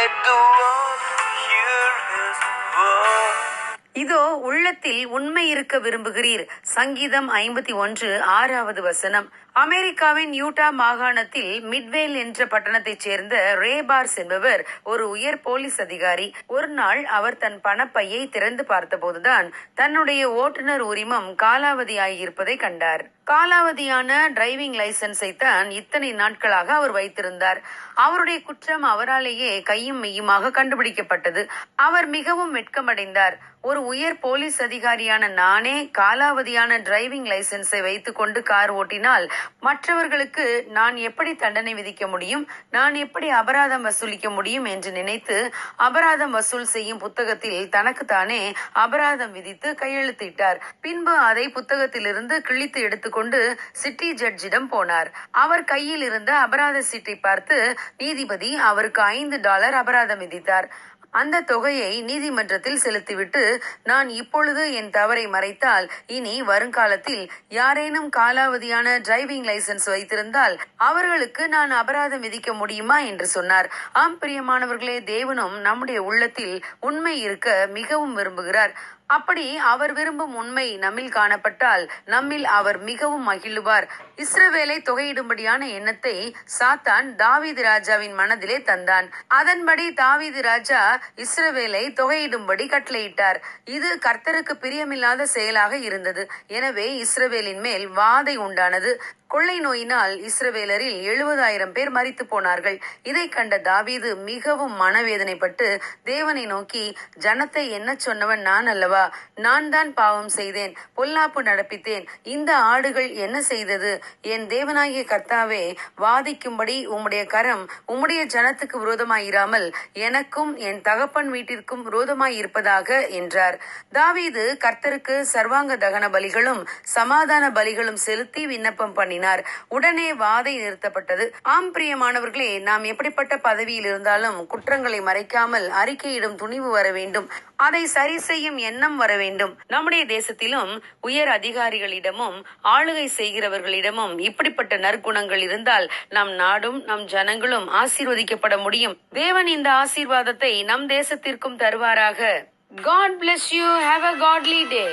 Let the world hear his voice. இதோ உள்ளத்தில் உண்மை இருக்க விரும்புகிறீர். சங்கீதம் 51:6 அமெரிக்காவின் யூட்டா மாகாணத்தில் மிட்வேல் என்ற பட்டணத்தைச் சேர்ந்த ரே பார்ஸ் என்பவர் ஒரு உயர் போலீஸ் அதிகாரி. ஒரு நாள் அவர் தன் பணப்பையை திறந்து பார்த்தபோதுதான் தன்னுடைய ஓட்டுநர் உரிமம் காலாவதியாகியிருப்பதை கண்டார். காலாவதியான டிரைவிங் லைசன்ஸை தான் இத்தனை நாட்களாக அவர் வைத்திருந்தார். அவருடைய குற்றம் அவராலேயே கையும் மெய்யுமாக கண்டுபிடிக்கப்பட்டது. அவர் மிகவும் வெட்கமடைந்தார். ஒரு உயர் போலீஸ் அதிகாரியான நானே காலாவதியான டிரைவிங் லைசன்ஸை வைத்துக் கொண்டு கார் ஓட்டினால் மற்றவர்களுக்கு நான் எப்படி தண்டனை விதிக்க முடியும், நான் எப்படி அபராதம் வசூலிக்க முடியும் என்று நினைத்து அபராதம் வசூல் செய்யும் புத்தகத்தில் தனக்குத்தானே அபராதம் விதித்து கையெழுத்திட்டார். பின்பு அதை புத்தகத்திலிருந்து கிழித்து எடுத்துக்கொண்டு சிட்டி ஜட்ஜிடம் போனார். அவர் கையில் இருந்த அபராத சீட்டை பார்த்து நீதிபதி அவருக்கு $5 அபராதம் விதித்தார். அந்த தொகையை நீதிமன்றத்தில் செலுத்திவிட்டு, நான் இப்பொழுது என் தவறை மறைத்தால் இனி வருங்காலத்தில் யாரேனும் காலாவதியான டிரைவிங் லைசன்ஸ் வைத்திருந்தால் அவர்களுக்கு நான் அபராதம் விதிக்க முடியுமா என்று சொன்னார். ஆம் பிரியமானவர்களே, தேவனும் நம்முடைய உள்ளத்தில் உண்மை இருக்க மிகவும் விரும்புகிறார். அப்படி அவர் விரும்பும் உண்மை நம்மில் காணப்பட்டால் நம்மில் அவர் மிகவும் மகிழுவார். இஸ்ரவேலை தொகையிடும்படியான எண்ணத்தை சாத்தான் தாவீது ராஜாவின் மனதிலே தந்தான். அதன்படி தாவீது ராஜா இஸ்ரவேலை தொகையிடும்படி கட்டளையிட்டார். இது கர்த்தருக்கு பிரியமில்லாத செயலாக இருந்தது. எனவே இஸ்ரவேலின் மேல் வாதை உண்டானது. கொள்ளை நோயினால் இஸ்ரவேலரில் 70,000 பேர் மரித்து போனார்கள். இதை கண்ட தாவீது மிகவும் மனவேதனைப்பட்டு தேவனை நோக்கி, ஜனத்தை என்ன சொன்னவன் நான் அல்லவா? நான் தான் பாவம் செய்தேன், பொல்லாப்பு நடப்பித்தேன். இந்த ஆடுகள் என்ன செய்தது? என் தேவனாகிய கர்த்தாவே, வாதிக்கும்படி உம்முடைய கரம் உம்முடைய ஜனத்துக்கு விரோதமாயிராமல் எனக்கும் என் தகப்பன் வீட்டிற்கும் விரோதமாயிருப்பதாக என்றார். தாவீது கர்த்தருக்கு சர்வாங்க தகன பலிகளும் சமாதான பலிகளும் செலுத்தி விண்ணப்பம் பண்ணினார். உடனே வாதை நிறுத்தப்பட்டது. ஆம் பிரியமானவர்களே, நாம் எப்படிப்பட்ட பதவியில் இருந்தாலும் குற்றங்களை மறைக்காமல் அறிக்கையிடும் துணிவு வர வேண்டும். அதை சரி செய்யும் எண்ணம் வர வேண்டும். நம்முடைய தேசத்திலும் உயர் அதிகாரிகளிடமும் ஆளுகை செய்கிறவர்களிடமும் இப்படிப்பட்ட நற்குணங்கள் இருந்தால் நம் நாடும் நம் ஜனங்களும் ஆசீர்வதிக்கப்பட முடியும். தேவன் இந்த ஆசீர்வாதத்தை நம் தேசத்திற்கும் தருவாராக. God bless you. Have a godly day.